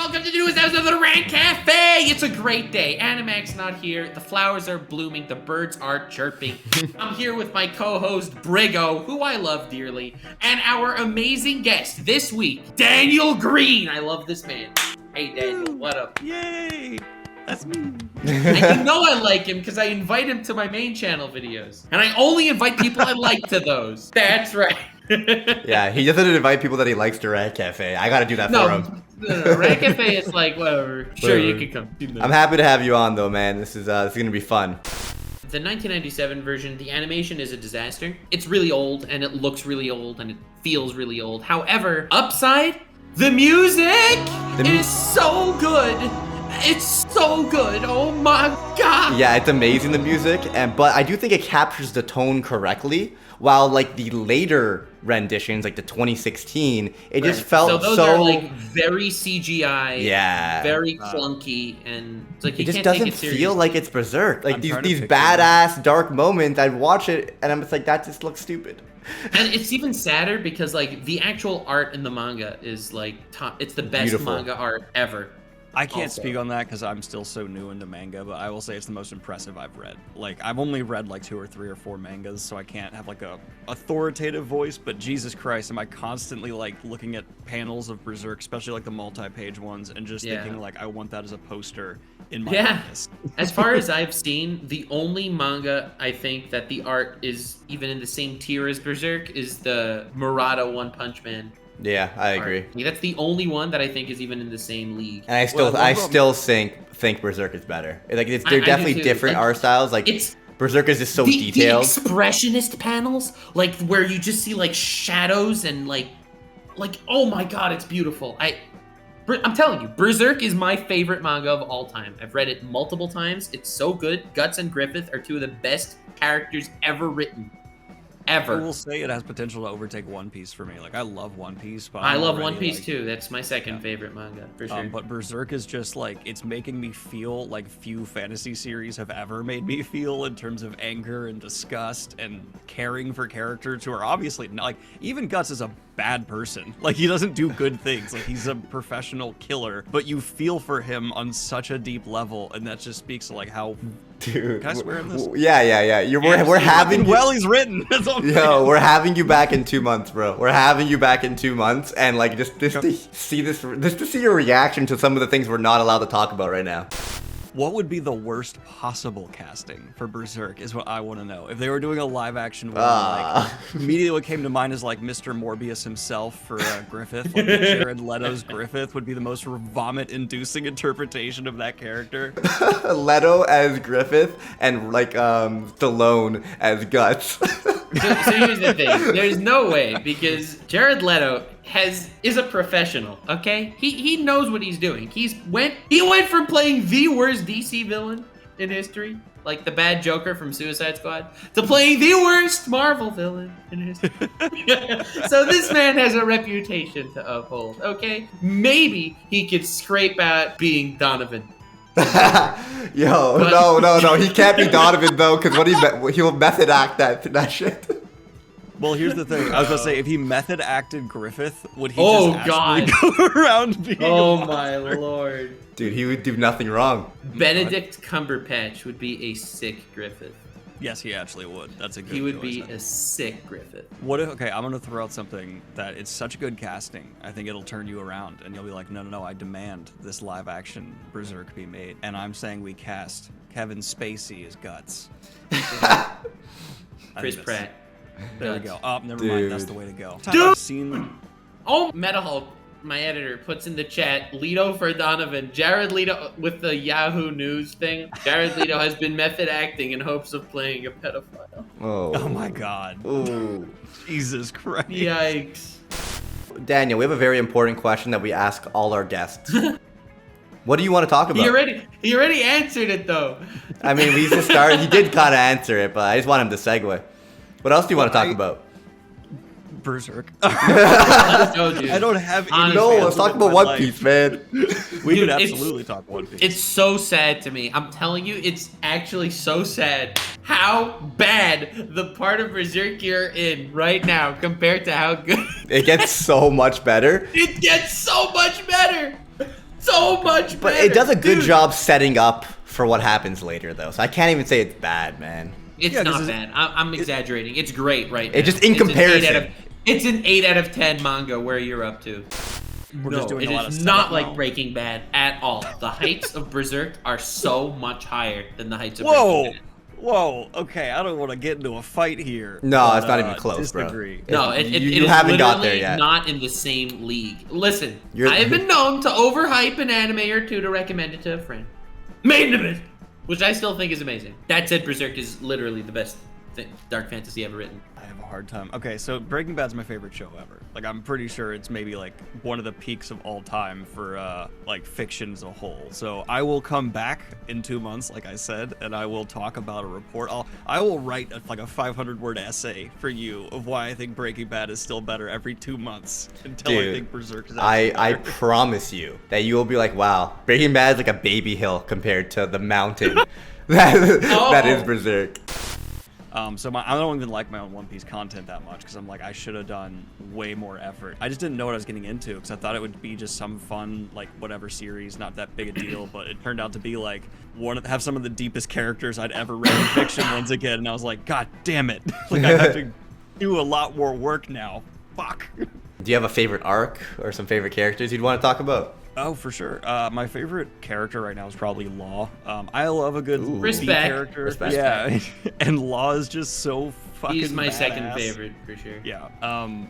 welcome to the newest episode of the Rant Cafe. It's a great day. Animac's not here. The flowers are blooming. The birds are chirping. I'm here with my co-host Brigo, who I love dearly, and our amazing guest this week, Daniel Green. I love this man. Hey Daniel, what up? Yay! That's me. And you know I like him because I invite him to my main channel videos. And I only invite people I like to those. That's right. Yeah, he doesn't invite people that he likes to Rant Cafe. I gotta do that for him. No, Rant Cafe is like, whatever. Sure, you can come. I'm happy to have you on though, man. This is gonna be fun. The 1997 version, the animation is a disaster. It's really old, and it looks really old, and it feels really old. However, upside, the music is so good. It's so good. Oh my god. Yeah, it's amazing, the music, but I do think it captures the tone correctly. While like the later renditions, like the 2016, it just felt so. Those are like very CGI. Yeah. Very clunky, and it's like it just doesn't feel like it's Berserk. Like these picture badass dark moments, I'd watch it and I'm just like, that just looks stupid. And it's even sadder because like the actual art in the manga is like top. It's the best Beautiful. manga art ever. I can't speak on that because I'm still so new into manga, but I will say it's the most impressive I've read. Like, I've only read like 2 or 3 or 4 mangas, so I can't have like a authoritative voice, but Jesus Christ, am I constantly like looking at panels of Berserk, especially like the multi-page ones, and just thinking like, I want that as a poster in my office. As far as I've seen, the only manga I think that the art is even in the same tier as Berserk is the Murata One Punch Man. Yeah, I agree. Yeah, that's the only one that I think is even in the same league. And I still think Berserk is better. Like they're definitely different art styles. Like Berserk is just so detailed. The expressionist panels, like where you just see like shadows and like oh my god, it's beautiful. I'm telling you, Berserk is my favorite manga of all time. I've read it multiple times. It's so good. Guts and Griffith are 2 of the best characters ever written. Ever. I will say it has potential to overtake One Piece for me. Like, I love One Piece, but I love One Piece too. That's my second favorite manga, for sure. But Berserk is just like, it's making me feel like few fantasy series have ever made me feel in terms of anger and disgust and caring for characters who are obviously not, like, even Guts is a bad person. Like, he doesn't do good things. Like, he's a professional killer, but you feel for him on such a deep level, and that just speaks to like how. Dude, can I swear in this? Yeah. We're having you. Well, he's written. That's all. Yo, we're having you back in 2 months, bro. We're having you back in 2 months, and like just to see your reaction to some of the things we're not allowed to talk about right now. What would be the worst possible casting for Berserk is what I want to know. If they were doing a live action one, like, immediately what came to mind is like Mr. Morbius himself for Griffith. Like Jared Leto's Griffith would be the most vomit-inducing interpretation of that character. Leto as Griffith and like Stallone as Guts. So here's the thing. There's no way, because Jared Leto is a professional, okay? He knows what he's doing. He went from playing the worst DC villain in history, like the bad Joker from Suicide Squad, to playing the worst Marvel villain in history. So this man has a reputation to uphold, okay? Maybe he could scrape out being Donovan. Yo, no, he can't be Donovan though, because he'll method act that shit. Well, here's the thing. I was gonna say, if he method acted Griffith, would he God. go around being? Oh my lord, dude, he would do nothing wrong. Benedict Cumberbatch would be a sick Griffith. Yes, he actually would. That's a good. He would choice, be a sick Griffith. What if? Okay, I'm gonna throw out something that it's such good casting. I think it'll turn you around, and you'll be like, no, I demand this live action Berserk be made, and I'm saying we cast Kevin Spacey as Guts. Chris Pratt. There we go. Oh, never mind. That's the way to go. Dude! I've seen. Oh, Meta Hulk, my editor, puts in the chat, Leto for Donovan. Jared Leto with the Yahoo News thing. Jared Leto has been method acting in hopes of playing a pedophile. Oh my god. Ooh. Jesus Christ. Yikes. Daniel, we have a very important question that we ask all our guests. What do you want to talk about? He already answered it though. I mean, we just started. He did kind of answer it, but I just want him to segue. What else do you want to talk about? Berserk. Let's go, dude. I don't have any. No, let's talk about One Piece, man. We could absolutely talk One Piece. It's so sad to me. I'm telling you, it's actually so sad how bad the part of Berserk you're in right now compared to how good. It gets so much better. It gets so much better. So so much better. But it does a good dude. job setting up for what happens later, though. So I can't even say it's bad, man. It's not bad. I'm exaggerating. It's great right now. It's just in comparison. It's an 8 out of 10 manga. Where you're up to. We're just doing it a lot of is not setup like now. Breaking Bad at all. The heights of Berserk are so much higher than the heights of Breaking Bad. Whoa, okay, I don't want to get into a fight here. No, but, it's not even close, disagree. bro. No, it You is haven't got there literally yet. not in the same league. Listen, You're- I have been known to overhype an anime or two to recommend it to a friend. Made of it, which I still think is amazing. That said, Berserk is literally the best dark fantasy ever written. I have a hard time. Okay, so Breaking Bad's my favorite show ever. Like, I'm pretty sure it's maybe like one of the peaks of all time for like fiction as a whole. So I will come back in 2 months, like I said, and I will talk about a report. I will write like a 500-word essay for you of why I think Breaking Bad is still better every 2 months until I think Berserk is actually I better. promise you that you will be like, wow, Breaking Bad is like a baby hill compared to the mountain that is Berserk. So I don't even like my own One Piece content that much because I'm like, I should have done way more effort. I just didn't know what I was getting into because I thought it would be just some fun, like, whatever series, not that big a deal, but it turned out to be like have some of the deepest characters I'd ever read in fiction once again, and I was like, God damn it. Like, I have to do a lot more work now. Fuck. Do you have a favorite arc or some favorite characters you'd want to talk about? Oh, for sure. My favorite character right now is probably Law. I love a good B Respect. character. Respect. Yeah, and Law is just so fucking He's my second badass. favorite for sure. Yeah.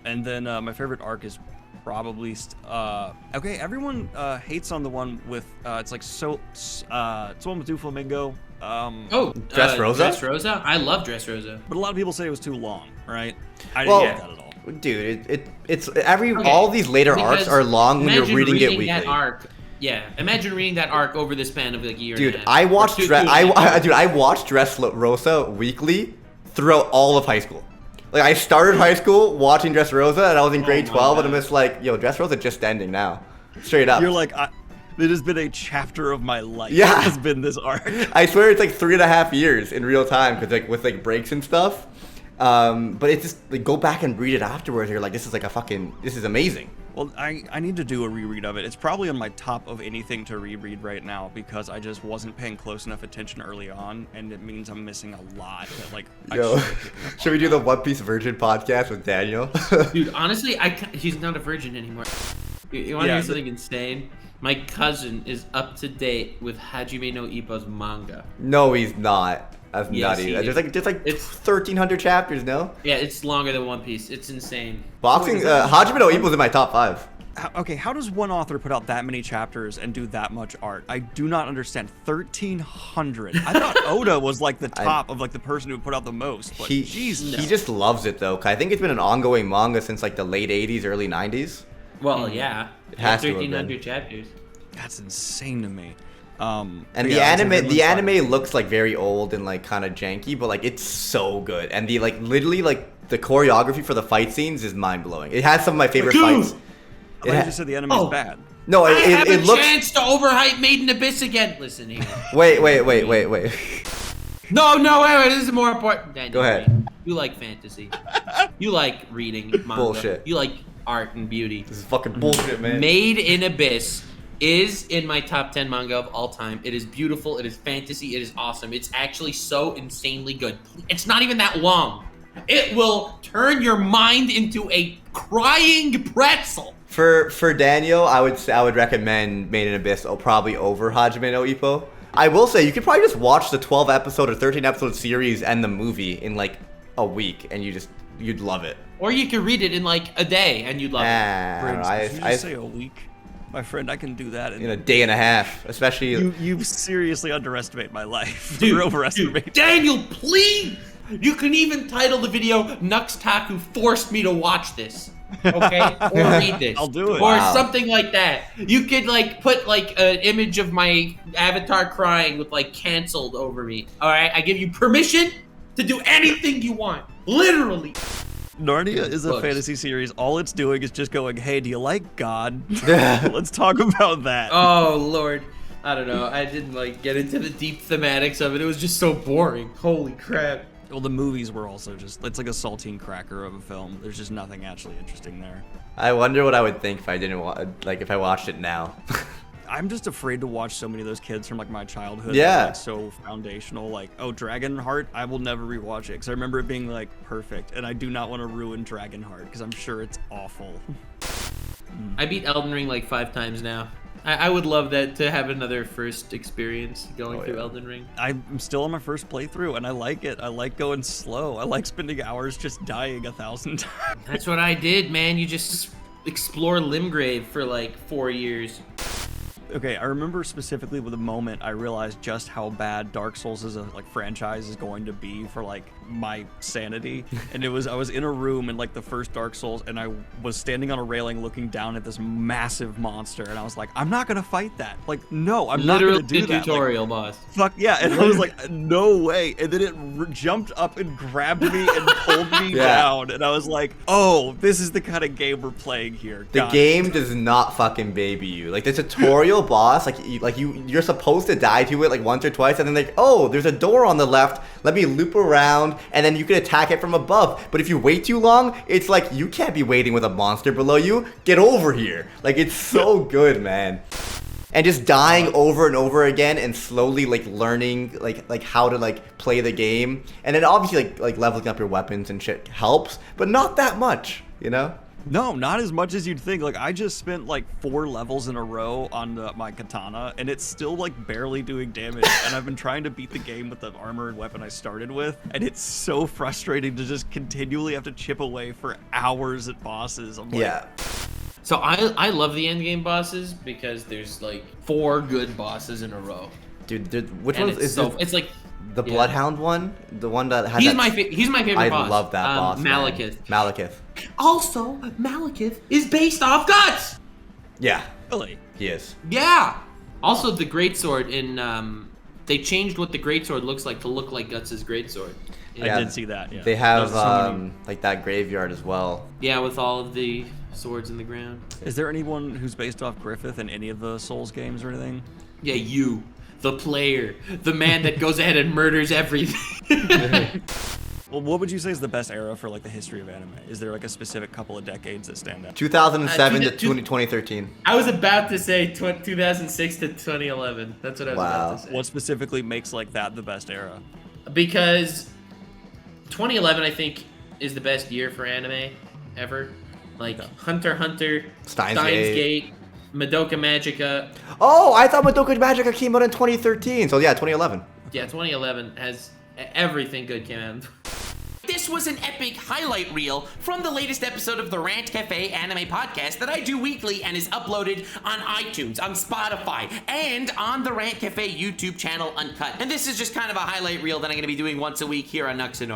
And then my favorite arc is probably okay. Everyone hates on the one with it's like it's the one with Dressrosa? Doflamingo. Dressrosa? I love Dressrosa. But a lot of people say it was too long, right? I Well, didn't get that at all. Dude, it's Okay, all these later arcs because are long when you're imagine reading it weekly. That arc, yeah, imagine reading that arc over the span of like a year. Dude, and a half. I watched Or two and a half. I watched Dressrosa weekly throughout all of high school. Like I started high school watching Dressrosa and I was in grade my 12 and I'm God. just like, yo, Dressrosa just ending now. Straight up. You're like, it has been a chapter of my life. Yeah. Has been this arc. I swear it's like 3.5 years in real time because like with like breaks and stuff. But it's just like go back and read it afterwards. You're like, this is amazing. Well, I need to do a reread of it. It's probably on my top of anything to reread right now because I just wasn't paying close enough attention early on, and it means I'm missing a lot. That, like, Yo, I should pick up should we do the One Piece Virgin podcast with Daniel? Dude, honestly, he's not a virgin anymore. You want to Yeah, hear something insane? My cousin is up to date with Hajime no Ippo's manga. No, he's not. That's Yes, nutty. he is. There's like It's- 1,300 chapters, no? Yeah, it's longer than One Piece. It's insane. Boxing, Hajime no Ippo's in my top 5. Okay, how does one author put out that many chapters and do that much art? I do not understand. 1,300. I thought Oda was like the top of like the person who put out the most. But He just loves it though. 'Cause I think it's been an ongoing manga since like the late 80s, early 90s. Well, yeah. It has to have 1,300 been. chapters. That's insane to me. And but the yeah, it's a anime, Vinland the Saga. anime looks like very old and like kind of janky, but like it's so good. And the like literally like the choreography for the fight scenes is mind blowing. It has some of my favorite Dude! fights. I thought you just said the anime is bad. No, I have it a looks. chance to overhype Made in Abyss again. Listen here. Wait. No, wait. This is more important. Daniel, Go ahead. You like fantasy. You like reading manga. Bullshit. You like art and beauty. This is fucking bullshit, man. Made in Abyss is in my top 10 manga of all time. It is beautiful. It is fantasy. It is awesome. It's actually so insanely good. It's not even that long. It will turn your mind into a crying pretzel. For Daniel, I would recommend Made in Abyss probably over Hajime no Ippo. I will say you could probably just watch the 12 episode or 13 episode series and the movie in like a week, and you'd love it. Or you could read it in like a day and you'd love it. I don't know, Did you just say a week? My friend, I can do that in a day and a half, especially. You seriously underestimate my life. Dude, You're overestimating. Daniel, please! You can even title the video Taku forced me to watch this. Okay? Or read this. I'll do it. Or Wow. something like that. You could like put like an image of my avatar crying with like canceled over me. Alright? I give you permission to do anything you want. Literally. Narnia is a Books. fantasy series. All it's doing is just going, hey, do you like God? Let's talk about that. Oh Lord. I don't know. I didn't like get into the deep thematics of it. It was just so boring. Holy crap. Well, the movies were also just, it's like a saltine cracker of a film. There's just nothing actually interesting there. I wonder what I would think if I didn't if I watched it now. I'm just afraid to watch so many of those kids from like my childhood. Yeah. Like, so foundational. Like, oh, Dragonheart, I will never rewatch it because I remember it being like perfect, and I do not want to ruin Dragonheart because I'm sure it's awful. I beat Elden Ring like 5 times now. I would love that to have another first experience going through Elden Ring. I'm still on my first playthrough, and I like it. I like going slow. I like spending hours just dying 1,000 times. That's what I did, man. You just explore Limgrave for like 4 years. Okay, I remember specifically with the moment I realized just how bad Dark Souls as a like franchise is going to be for like my sanity. And I was in a room in like the first Dark Souls, and I was standing on a railing looking down at this massive monster, and I was like, I'm not gonna fight that. Like, no, I'm not gonna do that. Tutorial like, boss. Fuck yeah! And I was like, no way. And then it jumped up and grabbed me and pulled me down, and I was like, oh, this is the kind of game we're playing here. The game does not fucking baby you. Like the tutorial boss, you're supposed to die to it like once or twice, and then like, oh, there's a door on the left. Let me loop around, and then you can attack it from above. But if you wait too long, it's like you can't be waiting with a monster below you. Get over here. Like it's so good, man. And just dying over and over again, and slowly like learning like how to like play the game, and then obviously like leveling up your weapons and shit helps, but not that much, you know. No, not as much as you'd think. Like, I just spent like 4 levels in a row on my katana, and it's still like barely doing damage. And I've been trying to beat the game with the armored weapon I started with, and it's so frustrating to just continually have to chip away for hours at bosses. I'm like, yeah. So I love the endgame bosses because there's like 4 good bosses in a row. Dude, which And one is so it's like the Bloodhound one? The one that had he's my favorite boss. I love that boss. Malekith. Malekith. Also, Malekith is based off Guts. Yeah, really? he is. Yeah. Also, the greatsword in they changed what the greatsword looks like to look like Guts' greatsword. I did see that. Yeah. They have so like that graveyard as well. Yeah, with all of the swords in the ground. Is there anyone who's based off Griffith in any of the Souls games or anything? Yeah, you, the player, the man that goes ahead and murders everything. Well, what would you say is the best era for like the history of anime? Is there like a specific couple of decades that stand out? 2007 to 2013. I was about to say 2006 to 2011. That's what I was about to say. What specifically makes like that the best era? Because 2011, I think, is the best year for anime ever. Like Hunter x Hunter, Steins Gate, Madoka Magica. Oh, I thought Madoka Magica came out in 2013. So yeah, 2011. Yeah, 2011 has everything good came out. This was an epic highlight reel from the latest episode of the Rant Cafe anime podcast that I do weekly and is uploaded on iTunes, on Spotify, and on the Rant Cafe YouTube channel Uncut. And this is just kind of a highlight reel that I'm going to be doing once a week here on Nuxanor.